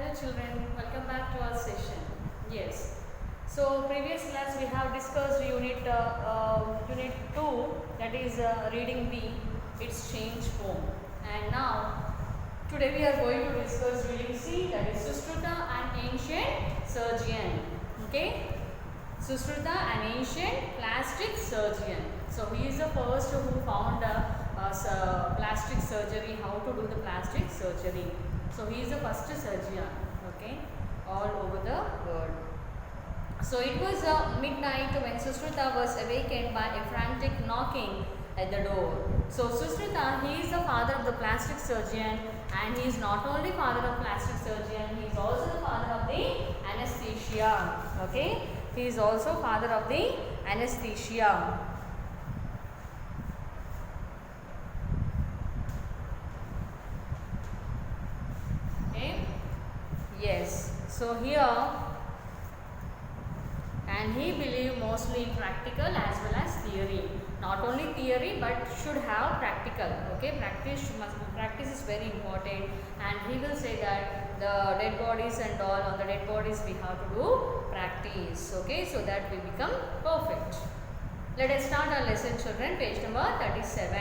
Hello children, welcome back to our session. Yes. So previous class we have discussed unit 2, that is reading B, its change form. And now today we are going to discuss reading C, that is Sushruta, an ancient surgeon. Okay. Sushruta, an ancient plastic surgeon. So he is the first who found plastic surgery, how to do the plastic surgery. So he is the first surgeon, okay, all over the world. So it was midnight when Sushruta was awakened by a frantic knocking at the door. So Sushruta, he is the father of the plastic surgeon, and he is not only father of plastic surgeon, he is also the father of the anesthesia. Okay, he is also father of the anesthesia. Okay. Yes. So here, and he believed mostly in practical as well as theory. Not only theory but should have practical. Okay, practice is very important, and he will say that the dead bodies and all, on the dead bodies we have to do practice. Okay, so that we become perfect. Let us start our lesson, children. Page number 37.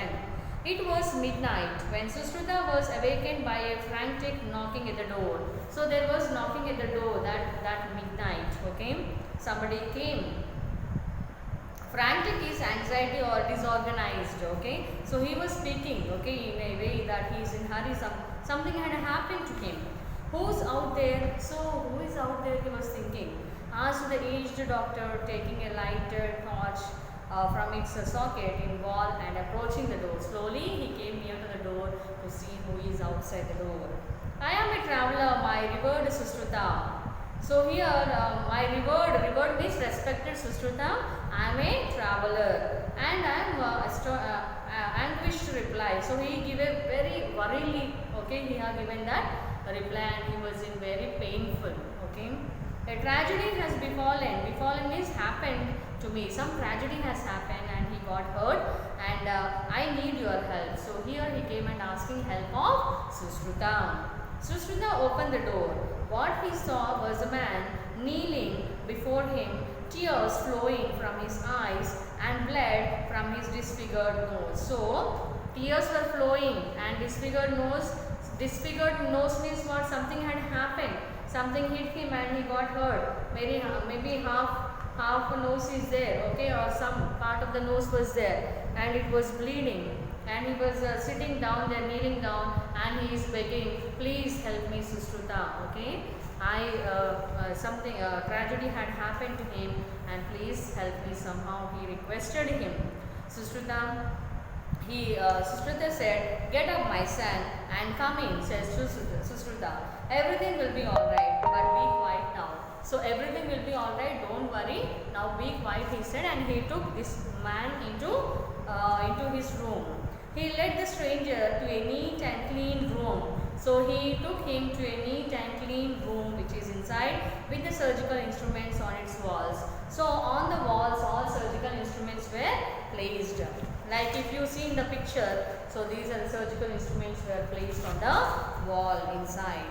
It was midnight when Sushruta was awakened by a frantic knocking at the door. So there was knocking at the door that midnight. Okay, somebody came. Frantic is anxiety or disorganized. Okay, so he was speaking, okay, in a way that he is in hurry. Something had happened to him. Who's out there? So who is out there? He was thinking. Asked the aged doctor, taking a lighted torch from its socket in wall and approaching the door. Slowly he came near to the door to see who is outside the door. I am a traveler, my revered Sushruta. So here my revered means respected Sushruta. I am a traveler and I am anguished reply. So he gave a very worryingly, okay, he had given that reply, and he was in very painful. Okay, a tragedy has befallen. Befallen means happened to me. Some tragedy has happened and he got hurt, and I need your help. So here he came and asking help of Sushruta. Sushruta opened the door. What he saw was a man kneeling before him, tears flowing from his eyes and blood from his disfigured nose. So tears were flowing and disfigured nose. Disfigured nose means what? Something had happened. Something hit him and he got hurt. Maybe half nose is there, okay, or some part of the nose was there, and it was bleeding. And he was sitting down there, kneeling down, and he is begging, please help me, Sushruta. Okay, something tragedy had happened to him, and please help me somehow. He requested him. Sushruta said, get up, my son, and come in. Says Sushruta, everything will be all right, but be quiet now. So everything will be all right, don't worry, now be quiet, he said, and he took this man into his room. He led the stranger to a neat and clean room. So he took him to a neat and clean room which is inside with the surgical instruments on its walls. So on the walls all surgical instruments were placed. Like if you see in the picture, so these are the surgical instruments were placed on the wall inside.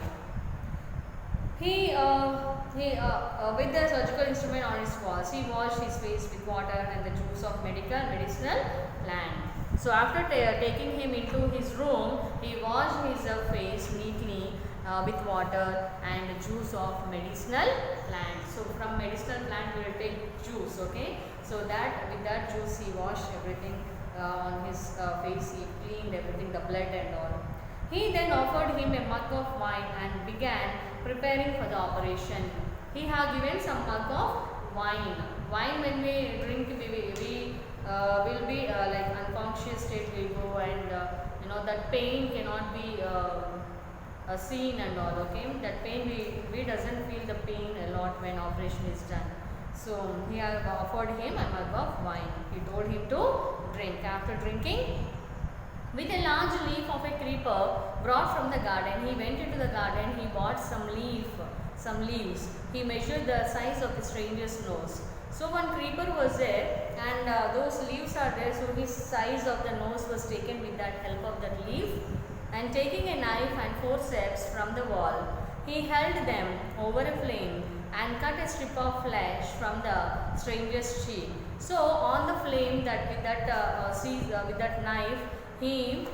He with the surgical instrument on his walls, he washed his face with water and the juice of medicinal plant. So after taking him into his room, he washed his face neatly with water and the juice of medicinal plant. So from medicinal plant we will take juice, okay. So that with that juice he washed everything on his face, he cleaned everything, the blood and all. He then offered him a mug of wine and began preparing for the operation. He had given some mug of wine. Wine, when we drink, we will be like unconscious state will go, and that pain cannot be seen and all. Okay, that pain we doesn't feel the pain a lot when operation is done. So he had offered him a mug of wine. He told him to drink. After drinking, with a large leaf of a creeper brought from the garden, he went into the garden. He bought some leaves. He measured the size of the stranger's nose. So one creeper was there, and those leaves are there. So his size of the nose was taken with that help of that leaf. And taking a knife and forceps from the wall, he held them over a flame and cut a strip of flesh from the stranger's cheek. So on the flame, that with that knife, he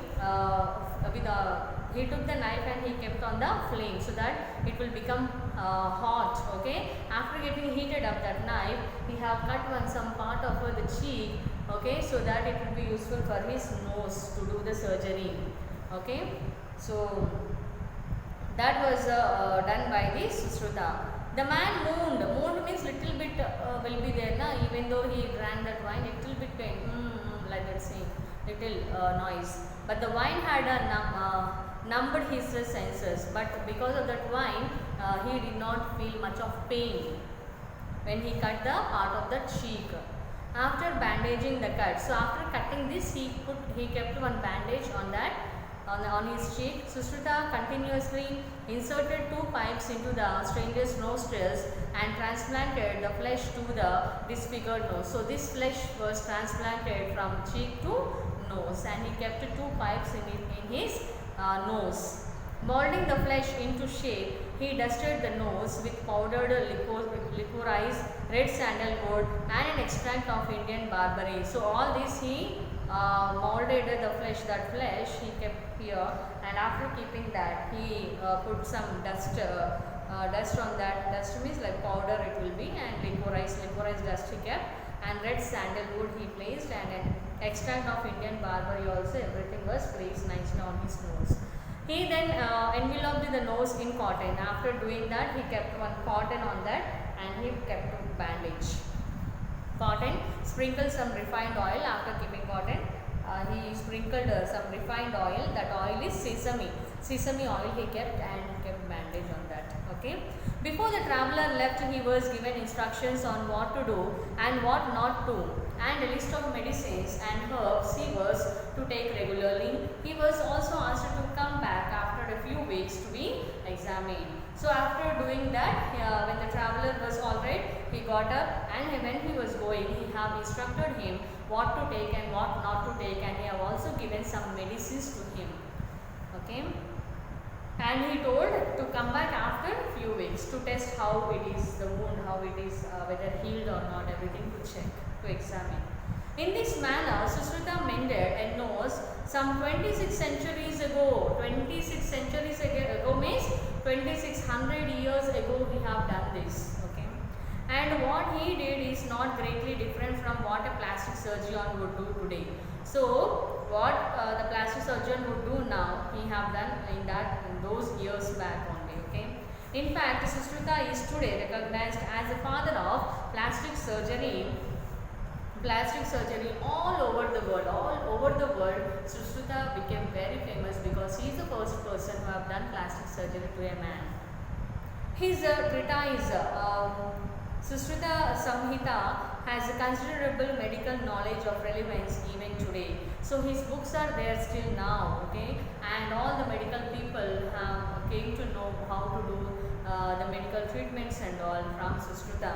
he took the knife and he kept on the flame so that it will become hot. Okay. After getting heated up that knife, he have cut some part of the cheek. Okay, so that it will be useful for his nose to do the surgery. Okay, so that was done by the Sushruta. The man moaned. Moaned means little bit will be there, na? Even though he drank that wine, little bit pain, like that saying, little noise. But the wine had numbed his senses. But because of that wine, he did not feel much of pain when he cut the part of the cheek. After bandaging the cut, so after cutting this, he kept one bandage on that. On his cheek, Sushruta continuously inserted 2 pipes into the stranger's nostrils and transplanted the flesh to the disfigured nose. So this flesh was transplanted from cheek to nose, and he kept 2 pipes in his nose. Molding the flesh into shape, he dusted the nose with powdered liquorized red sandalwood and an extract of Indian barberry. So all this he molded the flesh. That flesh he kept here, and after keeping that, he put some dust on that. Dust means like powder it will be, and liquorized dust he kept, and red sandalwood he placed, and an extract of Indian barberry also. Everything was placed nicely on his nose. He then enveloped the nose in cotton. After doing that, he kept one cotton on that, and he kept a bandage. Cotton, sprinkled some refined oil. After keeping cotton, he sprinkled some refined oil. That oil is sesame oil he kept, and kept bandage on that. Okay. Before the traveller left, he was given instructions on what to do and what not to, and a list of medicines and herbs he was to take regularly. He was also asked to come back after a few weeks to be examined. So after doing that, when the traveller was alright, he got up, and when he was going, he have instructed him what to take and what not to take, and he have also given some medicines to him. Okay. And he told to come back after few weeks to test how it is, the wound, how it is, whether healed or not, everything to check, to examine. In this manner, Sushruta mended a nose some 26 centuries ago. 26 centuries ago means 2600 years ago we have done this. Okay. And what he did is not greatly different from what a plastic surgeon would do today. So what the plastic surgeon would do now, he have done in those years back only. Okay. In fact, Sushruta is today recognized as the father of plastic surgery all over the world. Sushruta became very famous because he is the first person who have done plastic surgery to a man. His treatise Sushruta Samhita has a considerable medical knowledge of relevance even today. So his books are there still now, okay, and all the medical people have came to know how to do the medical treatments and all from Sushruta.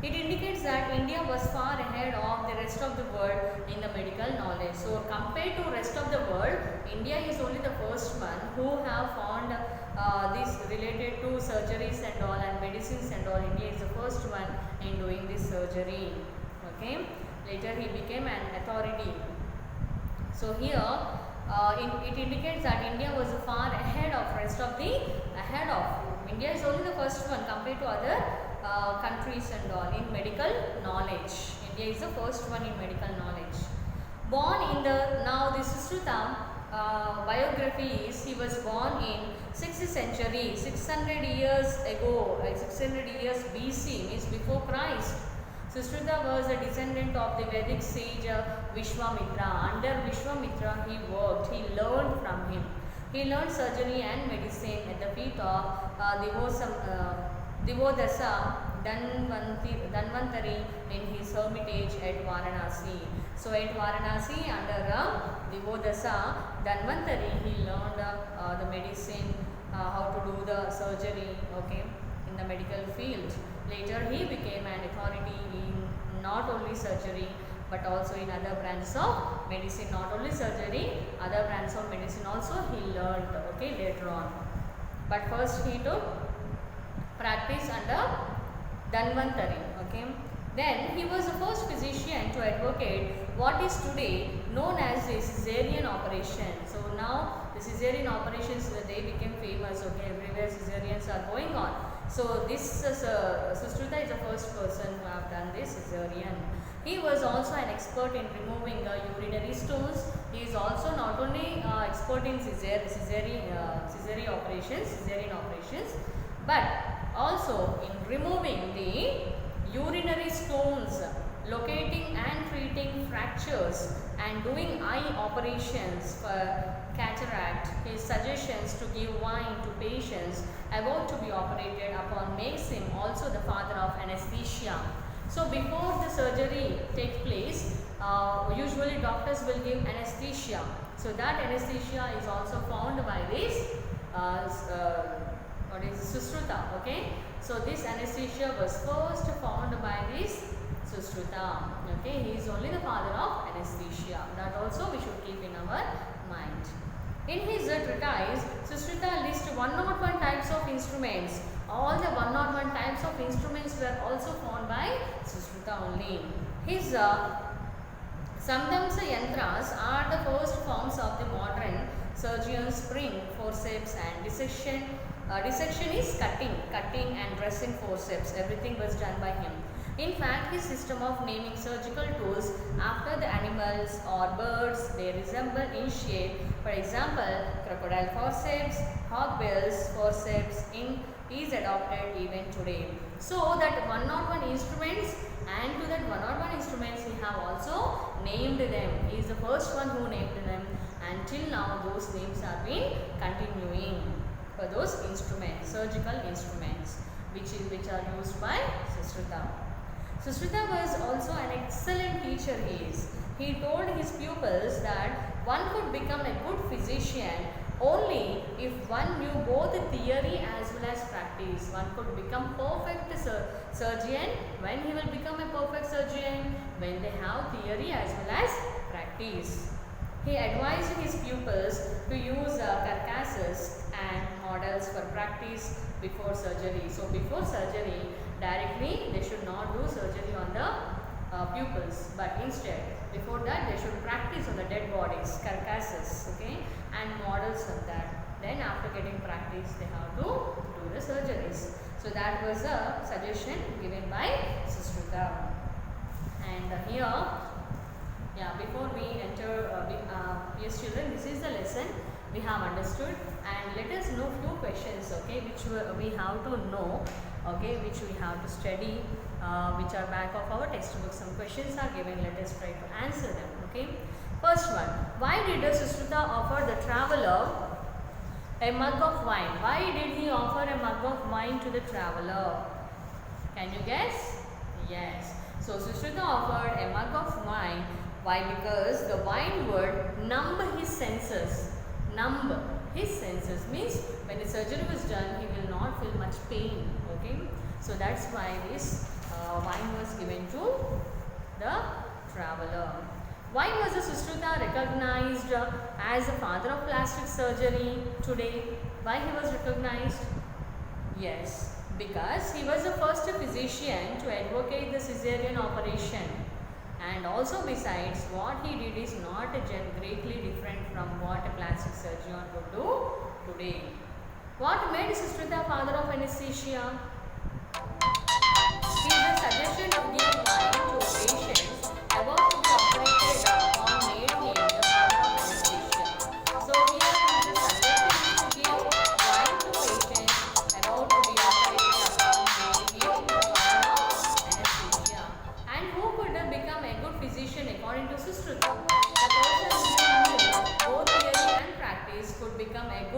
It indicates that India was far ahead of the rest of the world in the medical knowledge. So compared to rest of the world, India is only the first one who have found this related to surgeries and all and medicines and all. India is the first one in doing this surgery. Okay. Later he became an authority. So here it indicates that India was far ahead of rest of the India is only the first one compared to other countries and all in medical knowledge. India is the first one in medical knowledge. Born in the this Sushruta biography is he was born in 6th century, 600 years ago, 600 years BC means before Christ. Sushruta was a descendant of the Vedic sage Vishwamitra. Under Vishwamitra he worked, he learned from him. He learned surgery and medicine at the feet of Divodasa Dhanvantari in his hermitage at Varanasi. So at Varanasi under Divodasa Dhanvantari he learned the medicine, how to do the surgery, okay, in the medical field. Later he became an authority in not only surgery but also in other branches of medicine. Not only surgery, other branches of medicine also he learned, okay, later on. But first he took practice under Dhanvantari. Okay. Then he was the first physician to advocate what is today known as the caesarean operation. So now the caesarean operations, they became famous. Okay, everywhere caesareans are going on. So this is Sushruta is the first person who have done this caesarean. He was also an expert in removing urinary stones. He is also not only expert in caesarean operations, but also in removing the urinary stones, locating and treating fractures, and doing eye operations for cataract. His suggestions to give wine to patients about to be operated upon makes him also the father of anesthesia. So before the surgery takes place, usually doctors will give anesthesia. So that anesthesia is also found by this Sushruta. Okay. So this anesthesia was first found by this Sushruta. Okay. He is only the father of anesthesia. That also we should keep in our mind. In his treatise, Sushruta lists 101 types of instruments. All the 101 types of instruments were also found by Sushruta only. His Samdamsa yantras are the first forms of the modern surgeon's spring, forceps and dissection. Dissection is cutting and dressing forceps. Everything was done by him. In fact, his system of naming surgical tools after the animals or birds they resemble in shape, for example, crocodile forceps, hawkbill's forceps is adopted even today. So that 101 instruments, and to that 101 instruments he have also named them. He is the first one who named them, and till now those names have been continuing for those instruments, surgical instruments which are used by Sushruta. Sushruta was also an excellent teacher. He told his pupils that one could become a good physician only if one knew both theory as well as practice. One could become perfect surgeon when he will become a perfect surgeon when they have theory as well as practice. He advised his pupils to use carcasses and models for practice before surgery. So before surgery, directly they should not do surgery on the pupils, but instead before that they should practice on the dead bodies, carcasses, okay, and models of that. Then after getting practice they have to do the surgeries. So that was a suggestion given by Sushruta. And here, yeah, before we enter, yes children, this is the lesson we have understood, and let us know few questions, okay, which we have to know, okay, which we have to study, which are back of our textbook. Some questions are given, let us try to answer them, okay. First one, why did Sushruta offer the traveler a mug of wine? Why did he offer a mug of wine to the traveler? Can you guess? Yes. So Sushruta offered a mug of wine. Why? Because the wine would numb his senses. Numb his senses means when the surgery was done, he will not feel much pain. Okay. So that's why this wine was given to the traveler. Why was the Sushruta recognized as the father of plastic surgery today? Why he was recognized? Yes, because he was the first physician to advocate the caesarean operation. And also besides, what he did is not greatly different from what a plastic surgeon would do today. What made Sushruta father of anesthesia? He is a suggestion to give wine to patients about to be operated on made him the father of anesthesia. So here he is a suggestion to give wine to patients about to be operated upon made him the father of anesthesia. And who could become a good physician according to Sushruta? The person who knew both theory and practice could become a good